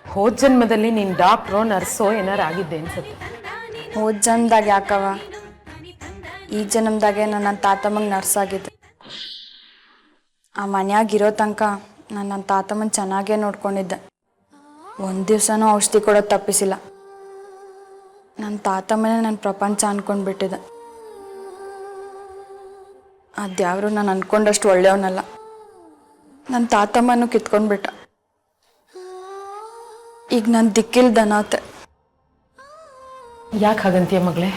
ಹೋದ ಜನ್ಮದಲ್ಲಿ ನೀನು ಡಾಕ್ಟ್ರೋ ನರ್ಸೋ ಏನಾರು ಆಗಿದ್ದೆ ಅನ್ಸುತ್ತೆ. ಹೋದ ಜನ್ಮದಾಗ ಯಾಕವ, ಈ ಜನ್ಮದಾಗೆ ನನ್ನ ತಾತಮ್ಮಂಗೆ ನರ್ಸ್ ಆಗಿದ್ದೆ. ಆ ಮನ್ಯಾಗಿರೋ ತನಕ ನನ್ನ ತಾತಮ್ಮನ ಚೆನ್ನಾಗೇ ನೋಡ್ಕೊಂಡಿದ್ದೆ. ಒಂದು ದಿವಸನೂ ಔಷಧಿ ಕೊಡೋದು ತಪ್ಪಿಸಿಲ್ಲ. ನನ್ನ ತಾತಮ್ಮನೇ ನನ್ನ ಪ್ರಪಂಚ ಅಂದ್ಕೊಂಡ್ಬಿಟ್ಟಿದ್ದೆ. ಅದ್ಯಾವರು ನಾನು ಅಂದ್ಕೊಂಡಷ್ಟು ಒಳ್ಳೆಯವನಲ್ಲ. ನನ್ನ ತಾತಮ್ಮನೂ ಕಿತ್ಕೊಂಡ್ಬಿಟ್ಟ. ಈಗ ನನ್ನ ದಿಕ್ಕಿಲ್ದನಾತೆ. ಯಾಕೆ ಹಾಗಂತೀಯ ಮಗಳೇ?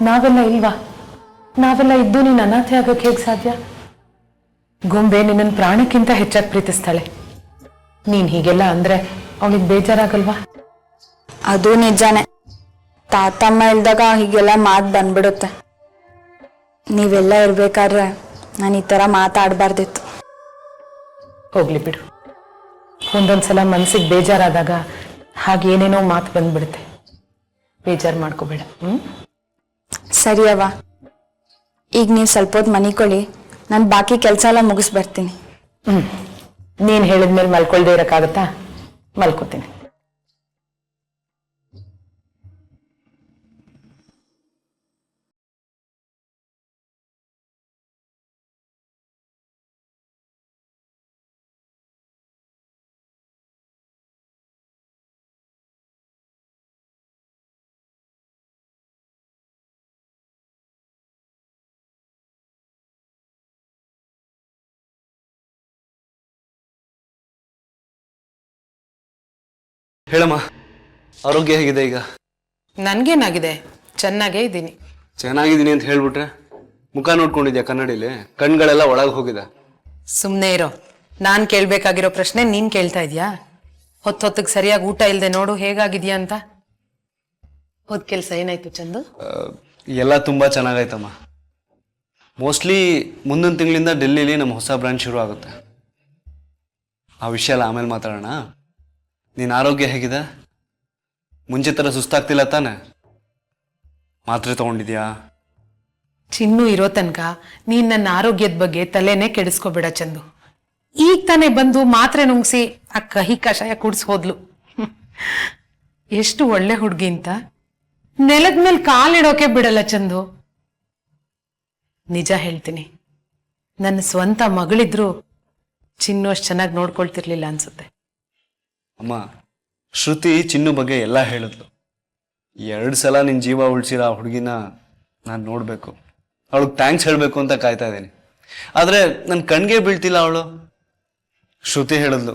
ನಾವೆಲ್ಲ ಇಲ್ವಾ? ನಾವೆಲ್ಲ ಇದ್ದು ನೀನು ಅನಾಥೆ ಆಗೋಕೆ ಹೇಗೆ ಸಾಧ್ಯ? ಗೊಂಬೆ ನಿನ್ನನ್ನು ಪ್ರಾಣಕ್ಕಿಂತ ಹೆಚ್ಚಾಗಿ ಪ್ರೀತಿಸ್ತಾಳೆ. ನೀನು ಹೀಗೆಲ್ಲ ಅಂದರೆ ಅವಳಿಗೆ ಬೇಜಾರಾಗಲ್ವಾ? ಅದು ನಿಜಾನೇ. ತಾತಮ್ಮ ಇಲ್ದಾಗ ಹೀಗೆಲ್ಲ ಮಾತು ಬಂದ್ಬಿಡುತ್ತೆ. ನೀವೆಲ್ಲ ಇರ್ಬೇಕಾದ್ರೆ ನಾನು ಈ ಥರ ಮಾತಾಡಬಾರ್ದಿತ್ತು. ಹೋಗ್ಲಿ ಬಿಡು. ಒಂದೊಂದ್ಸಲ ಮನಸ್ಸಿಗೆ ಬೇಜಾರಾದಾಗ ಹಾಗೇನೇನೋ ಮಾತು ಬಂದ್ಬಿಡುತ್ತೆ. ಬೇಜಾರು ಮಾಡ್ಕೋಬೇಡ. ಸರಿ ಅವ್ವ, ಈಗ ನೀವು ಸ್ವಲ್ಪ ಹೊತ್ತು ಮನಿಕೊಳ್ಳಿ. ನಾನು ಬಾಕಿ ಕೆಲಸ ಎಲ್ಲ ಮುಗಿಸ್ ಬರ್ತೀನಿ. ನೀನು ಹೇಳಿದ್ಮೇಲೆ ಮಲ್ಕೊಳ್ದೇ ಇರೋಕ್ಕಾಗತ್ತಾ? ಮಲ್ಕೋತೀನಿ. ಹೇಳಮ್ಮ, ಆರೋಗ್ಯ ಹೇಗಿದೆ ಈಗ? ನನ್ಗೇನಾಗಿದೆ? ಚೆನ್ನಾಗೇ ಇದ್ದೀನಿ. ಚೆನ್ನಾಗಿದ್ದೀನಿ ಅಂತ ಹೇಳ್ಬಿಟ್ರೆ ಮುಖ ನೋಡ್ಕೊಂಡಿದ್ಯಾ ಕನ್ನಡಿಲಿ? ಕಣ್ಗಳೆಲ್ಲ ಒಳಗೆ ಹೋಗಿದೆ. ಸುಮ್ಮನೆ ಇರೋ. ನಾನು ಕೇಳಬೇಕಾಗಿರೋ ಪ್ರಶ್ನೆ ನೀನು ಕೇಳ್ತಾ ಇದೀಯಾ? ಹೊತ್ತಿಗೆ ಸರಿಯಾಗಿ ಊಟ ಇಲ್ಲದೆ ನೋಡು ಹೇಗಾಗಿದೆಯಾ ಅಂತ. ಹೋದ ಕೆಲಸ ಏನಾಯ್ತು ಚಂದು? ಎಲ್ಲ ತುಂಬ ಚೆನ್ನಾಗಾಯ್ತಮ್ಮ. ಮೋಸ್ಟ್ಲಿ ಮುಂದಿನ ತಿಂಗಳಿಂದ ಡೆಲ್ಲಿಲಿ ನಮ್ಮ ಹೊಸ ಬ್ರಾಂಚ್ ಶುರು ಆಗುತ್ತೆ. ಆ ವಿಷಯ ಎಲ್ಲ ಆಮೇಲೆ ಮಾತಾಡೋಣ. ನೀನು ಆರೋಗ್ಯ ಹೇಗಿದೆ? ಮುಂಚೆ ಥರ ಸುಸ್ತಾಗ್ತಿಲ್ಲ ತಾನೆ? ಮಾತ್ರೆ ತಗೊಂಡಿದ್ಯಾ? ಚಿನ್ನು ಇರೋ ತನಕ ನೀನು ನನ್ನ ಆರೋಗ್ಯದ ಬಗ್ಗೆ ತಲೆನೇ ಕೆಡಿಸ್ಕೋಬೇಡ ಚಂದು. ಈಗ ತಾನೇ ಬಂದು ಮಾತ್ರೆ ನುಂಗ್ಸಿ ಆ ಕಹಿ ಕಷಾಯ ಕುಡಿಸ್ ಹೋದ್ಲು. ಎಷ್ಟು ಒಳ್ಳೆ ಹುಡುಗಿ ಅಂತ ನೆಲದ ಮೇಲೆ ಕಾಲಿಡೋಕೆ ಬಿಡಲ್ಲ ಚಂದು. ನಿಜ ಹೇಳ್ತೀನಿ, ನನ್ನ ಸ್ವಂತ ಮಗಳಿದ್ರು ಚಿನ್ನು ಅಷ್ಟು ಚೆನ್ನಾಗಿ ನೋಡ್ಕೊಳ್ತಿರ್ಲಿಲ್ಲ ಅನ್ಸುತ್ತೆ. ಅಮ್ಮ, ಶ್ರುತಿ ಚಿನ್ನು ಬಗ್ಗೆ ಎಲ್ಲ ಹೇಳಿದ್ಲು. 2 ಸಲ ನಿನ್ನ ಜೀವ ಉಳಿಸಿರೋ ಆ ಹುಡುಗಿನ ನಾನು ನೋಡಬೇಕು, ಅವಳಿಗೆ ಥ್ಯಾಂಕ್ಸ್ ಹೇಳಬೇಕು ಅಂತ ಕಾಯ್ತಾ ಇದ್ದೀನಿ. ಆದರೆ ನನ್ನ ಕಣ್ಗೆ ಬೀಳ್ತಿಲ್ಲ ಅವಳು. ಶ್ರುತಿ ಹೇಳಿದ್ಲು,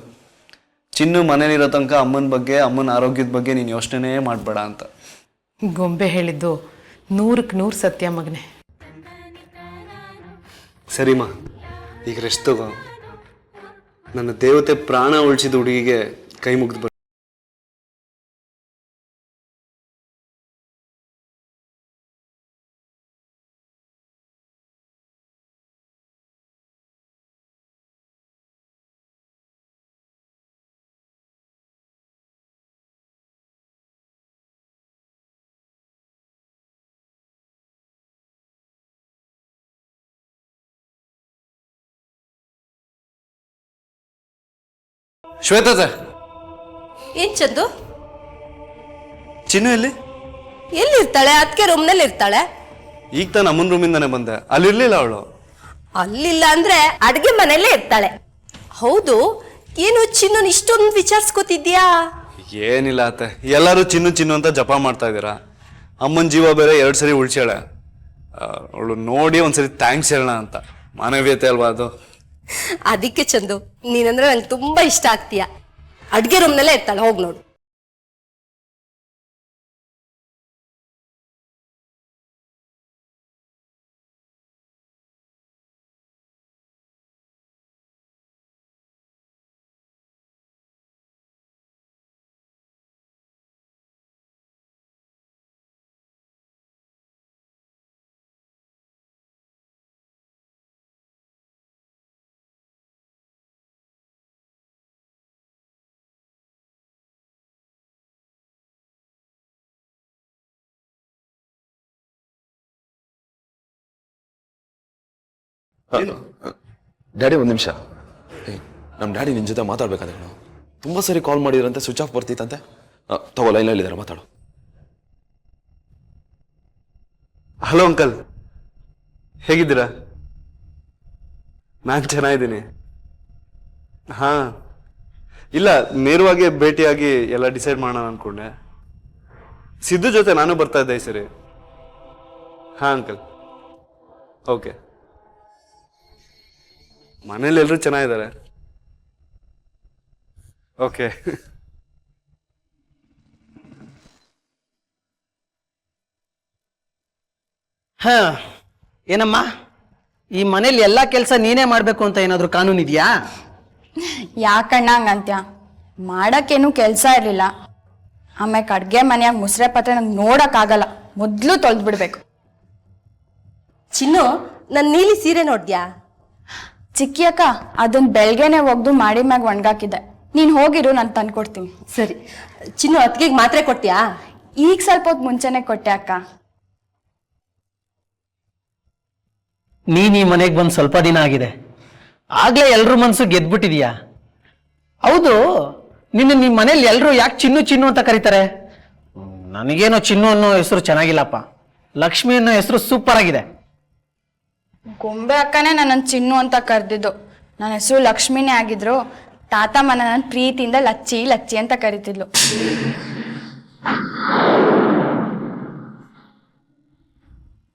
ಚಿನ್ನು ಮನೇಲಿರೋ ತನಕ ಅಮ್ಮನ ಬಗ್ಗೆ, ಅಮ್ಮನ ಆರೋಗ್ಯದ ಬಗ್ಗೆ ನೀನು ಯೋಚನೆ ಮಾಡಬೇಡ ಅಂತ. ಗೊಂಬೆ ಹೇಳಿದ್ದು 100ಕ್ಕೆ 100 ಸತ್ಯ ಮಗನೆ. ಸರಿಮಾ, ಈಗ ರೆಸ್ಟ್ ತಗೋ. ನನ್ನ ದೇವತೆ ಪ್ರಾಣ ಉಳಿಸಿದ ಹುಡುಗಿಗೆ ಕೈ ಮುಗಿದು ಬರ್. ಶ್ವೇತಾ ಸರ್. ಏನ್ ಚಂದು? ಚಿನ್ನು ಎಲ್ಲಿರ್ತಾಳೆ? ಅದಕ್ಕೆ ರೂಮ್ನಲ್ಲಿ ಇರ್ತಾಳೆ. ಈಗ ತಾನು ಅಮ್ಮನ ರೂಮಿಂದಾನೆ ಬಂದೆ, ಅಲ್ಲಿರ್ಲಿಲ್ಲ ಅವಳು. ಅಲ್ಲಿಲ್ಲ ಅಂದ್ರೆ ಅಡ್ಗೆ ಮನೆಯಲ್ಲೇ ಇರ್ತಾಳೆ. ಹೌದು, ಏನು ಚಿನ್ನು ಇಷ್ಟೊಂದು ವಿಚಾರಿಸ್ಕೊತಿದ್ಯಾ? ಏನಿಲ್ಲ ಅತ್ತೆ, ಎಲ್ಲರೂ ಚಿನ್ನು ಚಿನ್ನು ಅಂತ ಜಪ ಮಾಡ್ತಾ ಇದ್ದೀರಾ. ಅಮ್ಮನ ಜೀವ ಬೇರೆ 2 ಸರಿ ಉಳಿಸ್ಯಾಳೆ. ಅವಳು ನೋಡಿ ಒಂದ್ಸರಿ ಥ್ಯಾಂಕ್ಸ್ ಹೇಳೋಣ ಅಂತ. ಮಾನವೀಯತೆ ಅಲ್ವಾ ಅದು? ಅದಕ್ಕೆ ಚಂದು, ನೀನಂದ್ರೆ ನಂಗೆ ತುಂಬಾ ಇಷ್ಟ ಆಗ್ತೀಯ. ಅಡ್ಗೆ ರೂಮ್ನಲ್ಲೇ ಇರ್ತಾಳೆ, ಹೋಗ್ ನೋಡು. ಡ್ಯಾಡಿ, ಒಂದು ನಿಮಿಷ. ನಮ್ಮ ಡ್ಯಾಡಿ ನಿನ್ನ ಜೊತೆ ಮಾತಾಡ್ಬೇಕಾದ್ರೆ. ತುಂಬ ಸರಿ ಕಾಲ್ ಮಾಡಿದ್ರಂತೆ, ಸ್ವಿಚ್ ಆಫ್ ಬರ್ತಿತ್ತಂತೆ. ತಗೋ, ಲೈನಲ್ಲಿದ್ದಾರೆ, ಮಾತಾಡು. ಹಲೋ ಅಂಕಲ್, ಹೇಗಿದ್ದೀರಾ? ನಾನು ಚೆನ್ನಾಗಿದ್ದೀನಿ. ಹಾ, ಇಲ್ಲ, ನೇರವಾಗಿ ಭೇಟಿಯಾಗಿ ಎಲ್ಲ ಡಿಸೈಡ್ ಮಾಡೋಣ ಅನ್ಕೊಂಡೆ. ಸಿದ್ದು ಜೊತೆ ನಾನು ಬರ್ತಾ ಇದ್ದೆ ಈ ಸರಿ. ಹಾ ಅಂಕಲ್, ಓಕೆ. ಮನೇಲಿ ಎಲ್ಲರೂ ಚೆನ್ನಾಗಿದ್ದಾರೆ. ಓಕೆ. ಹಾ, ಏನಮ್ಮ, ಈ ಮನೇಲಿ ಎಲ್ಲ ಕೆಲಸ ನೀನೇ ಮಾಡಬೇಕು ಅಂತ ಏನಾದರೂ ಕಾನೂನು ಇದೆಯಾ? ಯಾಕಣ್ಣ ಹಂಗಂತ್ಯ? ಮಾಡಕ್ಕೇನು ಕೆಲಸ ಇರಲಿಲ್ಲ. ಆಮೇಲೆ ಅಡ್ಗೆ ಮನೆಯಾಗ ಮುಸ್ರೆ ಪಾತ್ರೆ ನಂಗೆ ನೋಡಕ್ಕಾಗಲ್ಲ, ಮೊದಲು ತೊಳೆದು ಬಿಡ್ಬೇಕು. ಚಿನ್ನು, ನನ್ ನೀಲಿ ಸೀರೆ ನೋಡ್ದ್ಯಾ? ಚಿಕ್ಕಿ ಅಕ್ಕ, ಅದನ್ನ ಬೆಳಗ್ಗೆನೆ ಒಗ್ದು ಮಾಡಿ ಮ್ಯಾಗ ಒಣಗಾಕಿದ್ದೆ. ನೀನು ಹೋಗಿರು, ನಾನು ತಂದ್ಕೊಡ್ತೀನಿ. ಸರಿ. ಚಿನ್ನು, ಅತ್ತಿಗೆಗೆ ಮಾತ್ರೆ ಕೊಟ್ಯಾ? ಈಗ ಸ್ವಲ್ಪ ಹೊತ್ತು ಮುಂಚೆನೆ ಕೊಟ್ಟೆ ಅಕ್ಕ. ನೀನ್ ಈ ಮನೆಗೆ ಬಂದು ಸ್ವಲ್ಪ ದಿನ ಆಗಿದೆ, ಆಗ್ಲೇ ಎಲ್ರ ಮನ್ಸು ಗೆದ್ಬಿಟ್ಟಿದೀಯಾ. ಹೌದು, ನಿಮ್ಮ ಮನೇಲಿ ಎಲ್ರು ಯಾಕೆ ಚಿನ್ನು ಚಿನ್ನು ಅಂತ ಕರೀತಾರೆ? ನನಗೇನೋ ಚಿನ್ನು ಅನ್ನೋ ಹೆಸರು ಚೆನ್ನಾಗಿಲ್ಲಪ್ಪ, ಲಕ್ಷ್ಮಿ ಅನ್ನೋ ಹೆಸರು ಸೂಪರ್ ಆಗಿದೆ. ಗೊಂಬೆ ಅಕ್ಕನೇ ನನ್ನನ್ನು ಚಿನ್ನು ಅಂತ ಕರೆದಿದ್ದು. ನನ್ನ ಹೆಸರು ಲಕ್ಷ್ಮಿನೇ ಆಗಿದ್ರು, ತಾತ ಮನ ನನ್ನ ಪ್ರೀತಿಯಿಂದ ಲಚ್ಚಿ ಲಚ್ಚಿ ಅಂತ ಕರಿತಿದ್ಲು.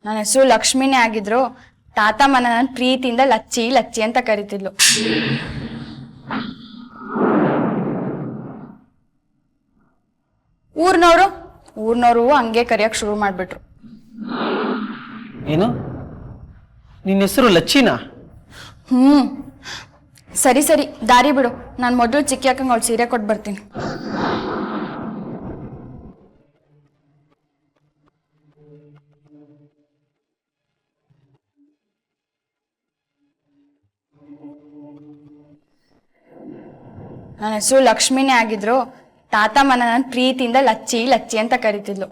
ನನ್ನ ಹೆಸರು ಲಕ್ಷ್ಮಿನೇ ಆಗಿದ್ರು, ತಾತ ಮನ ನನ್ನ ಪ್ರೀತಿಯಿಂದ ಲಚ್ಚಿ ಲಚ್ಚಿ ಅಂತ ಕರಿತಿದ್ಲು. ಊರ್ನವರು ಹಂಗೆ ಕರಿಯಕ್ ಶುರು ಮಾಡ್ಬಿಟ್ರು. ಏನು, ನಿನ್ನ ಹೆಸರು ಲಚ್ಚಿನಾ? ಸರಿ ಸರಿ, ದಾರಿ ಬಿಡು. ನಾನು ಮೊದಲು ಚಿಕ್ಕಿ ಅಕ್ಕಂಗೆ ಅವ್ಳು ಸೀರೆ ಕೊಟ್ಟು ಬರ್ತೀನಿ. ನನ್ನ ಹೆಸರು ಲಕ್ಷ್ಮಿನೇ ಆಗಿದ್ರು, ತಾತ ಮನ ನನ್ನ ಪ್ರೀತಿಯಿಂದ ಲಚ್ಚಿ ಲಚ್ಚಿ ಅಂತ ಕರಿತಿದ್ಲು.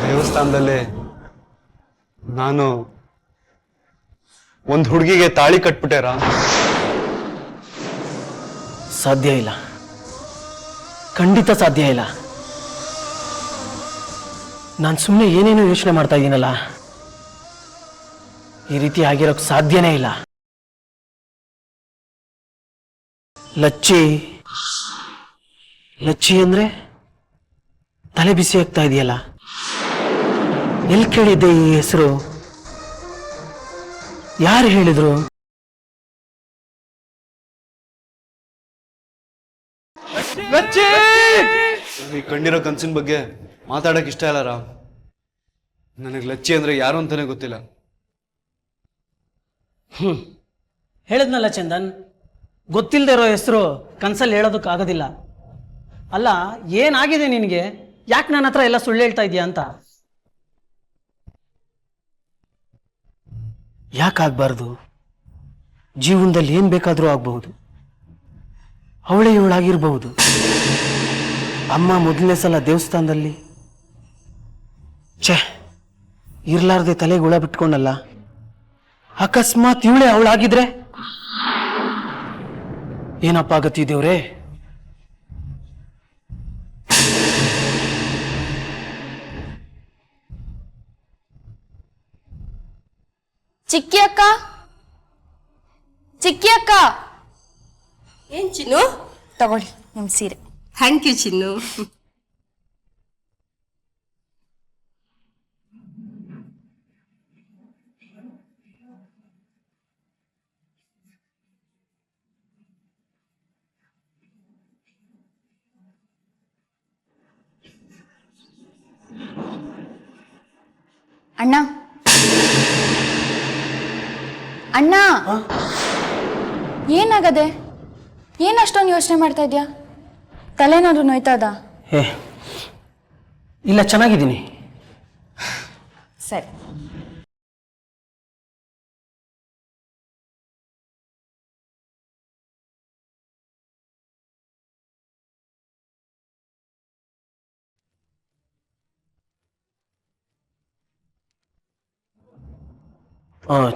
ದೇವಸ್ಥಾನದಲ್ಲಿ ನಾನು ಒಂದು ಹುಡುಗಿಗೆ ತಾಳಿ ಕಟ್ಬಿಟ್ಟೆ ರಾಮ್. ಸಾಧ್ಯ ಇಲ್ಲ, ಖಂಡಿತ ಸಾಧ್ಯ ಇಲ್ಲ. ನಾನು ಸುಮ್ಮನೆ ಏನೇನು ಯೋಚನೆ ಮಾಡ್ತಾ ಇದ್ದೀನಲ್ಲ, ಈ ರೀತಿ ಆಗಿರೋಕ್ ಸಾಧ್ಯನೇ ಇಲ್ಲ. ಲಚ್ಚಿ ಲಚ್ಚಿ ಅಂದ್ರೆ ತಲೆ ಬಿಸಿ ಆಗ್ತಾ ಇದೆಯಲ್ಲ. ಎಲ್ಲಿ ಕೇಳಿದ್ದೆ ಈ ಹೆಸರು? ಯಾರು ಹೇಳಿದ್ರು? ಈ ಕಂಡಿರೋ ಕನ್ಸಿನ ಬಗ್ಗೆ ಮಾತಾಡಕ್ ಇಷ್ಟ ಇಲ್ಲ ರಾಮ್. ನನಗೆ ಲಚ್ಚಿ ಅಂದ್ರೆ ಯಾರು ಅಂತಾನೆ ಗೊತ್ತಿಲ್ಲ. ಹೇಳಿದ್ನಲ್ಲ ಚಂದನ್, ಗೊತ್ತಿಲ್ಲದೆ ಇರೋ ಹೆಸರು ಕನ್ಸಲ್ಲಿ ಹೇಳೋದಕ್ಕಾಗೋದಿಲ್ಲ. ಅಲ್ಲ, ಏನಾಗಿದೆ ನಿನಗೆ? ಯಾಕೆ ನನ್ನ ಹತ್ರ ಎಲ್ಲ ಸುಳ್ಳು ಹೇಳ್ತಾ ಇದೀಯಾ ಅಂತ? ಯಾಕಾಗಬಾರ್ದು? ಜೀವನದಲ್ಲಿ ಏನು ಬೇಕಾದರೂ ಆಗಬಹುದು. ಅವಳೇ ಇವಳಾಗಿರ್ಬಹುದು. ಅಮ್ಮ ಮೊದಲನೇ ಸಲ ದೇವಸ್ಥಾನದಲ್ಲಿ ಇರ್ಲಾರ್ದೆ ತಲೆಗೆ ಹುಳ ಬಿಟ್ಕೊಂಡಲ್ಲ, ಅಕಸ್ಮಾತ್ ಇವಳೇ ಅವಳಾಗಿದ್ರೆ ಏನಪ್ಪ ಆಗತ್ತಿ ದೇವ್ರೇ? ಚಿಕ್ಕಿ ಅಕ್ಕ, ಚಿಕ್ಕಿ ಅಕ್ಕ, ಏನ್ ಚಿನ್ನು? ತಗೊಳ್ಳಿ ನಿಮ್ ಸೀರೆ. ಥ್ಯಾಂಕ್ ಯು ಚಿನ್ನು. ಅಣ್ಣ ಅಣ್ಣ, ಏನಾಗದೆ? ಏನ್ ಅಷ್ಟೊಂದು ಯೋಚನೆ ಮಾಡ್ತಾ ಇದ್ಯಾ? ತಲೆನಾದ್ರು ನೋಯ್ತದ? ಇಲ್ಲ, ಚೆನ್ನಾಗಿದ್ದೀನಿ. ಸರಿ.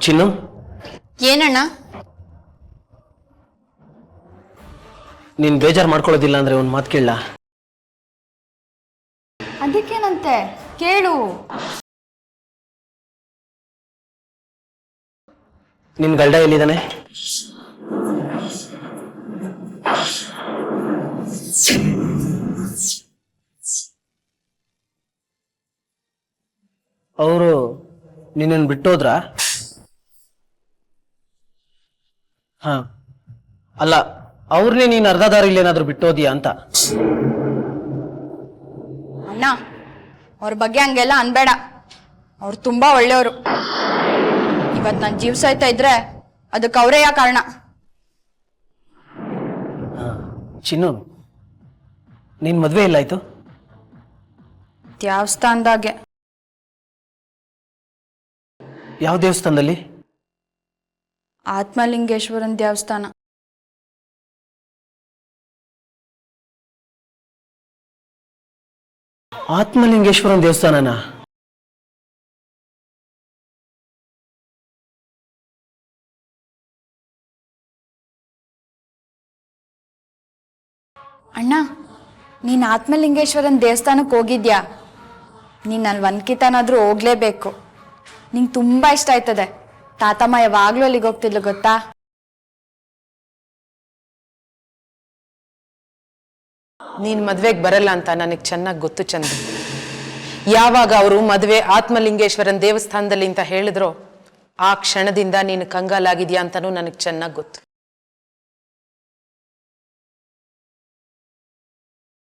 ಚಿನ್ನು, ಏನಣ್ಣ? ನೀನು ಬೇಜಾರು ಮಾಡ್ಕೊಳ್ಳೋದಿಲ್ಲ ಅಂದರೆ ಒಂದು ಮಾತು ಕೇಳಲ್ಲ? ಅದಕ್ಕೇನಂತೆ, ಕೇಳು. ನಿನ್ನ ಗಂಡ ಎಲ್ಲಿದ್ದಾನೆ? ಅವರು ನಿನ್ನನ್ನು ಬಿಟ್ಟೋದ್ರಾ? ಹಾ, ಅಲ್ಲ, ಅವ್ರನ್ನೇ ನೀನು ಅರ್ಧ ದಾರಿಲಿ ಏನಾದರೂ ಬಿಟ್ಟೋದಿಯಾ ಅಂತ. ಅಣ್ಣ, ಅವ್ರ ಬಗ್ಗೆ ಹಂಗೆಲ್ಲ ಅನ್ಬೇಡ. ಅವ್ರು ತುಂಬಾ ಒಳ್ಳೆಯವರು. ಇವತ್ತು ನಾನು ಜೀವ ಸಾಯ್ತಾ ಇದ್ರೆ ಅದಕ್ಕೆ ಅವರೇ ಯಾ ಕಾರಣ. ಚಿನ್ನು, ನಿನ್ನ ಮದುವೆ ಎಲ್ಲಾಯ್ತು? ದೇವಸ್ಥಾನದಾಗೆ. ಯಾವ ದೇವಸ್ಥಾನದಲ್ಲಿ? ಆತ್ಮಲಿಂಗೇಶ್ವರನ್ ದೇವಸ್ಥಾನ. ಆತ್ಮಲಿಂಗೇಶ್ವರನ ದೇವಸ್ಥಾನನಾ? ಅಣ್ಣ, ನೀನು ಆತ್ಮಲಿಂಗೇಶ್ವರನ್ ದೇವಸ್ಥಾನಕ್ಕೆ ಹೋಗಿದ್ಯಾ? ನೀನು ಅಲ್ಲಿ ಒಂದ್ಕಿತನಾದ್ರೂ ಹೋಗ್ಲೇಬೇಕು. ನಿಂಗೆ ತುಂಬಾ ಇಷ್ಟ ಆಯ್ತದೆ. ತಾತಮ್ಮ ಯಾವಾಗ್ಲೂ ಅಲ್ಲಿಗೆ ಹೋಗ್ತಿದ್ಲು ಗೊತ್ತಾ? ನೀನ್ ಮದ್ವೆಗೆ ಬರಲ್ಲ ಅಂತ ನನಗೆ ಚೆನ್ನಾಗಿ ಗೊತ್ತು ಚಂದು. ಯಾವಾಗ ಅವರು ಮದುವೆ ಆತ್ಮಲಿಂಗೇಶ್ವರನ್ ದೇವಸ್ಥಾನದಲ್ಲಿ ಅಂತ ಹೇಳಿದ್ರೋ ಆ ಕ್ಷಣದಿಂದ ನೀನು ಕಂಗಾಲಾಗಿದ್ಯಾ ಅಂತನೂ ನನಗೆ ಚೆನ್ನಾಗಿ ಗೊತ್ತು.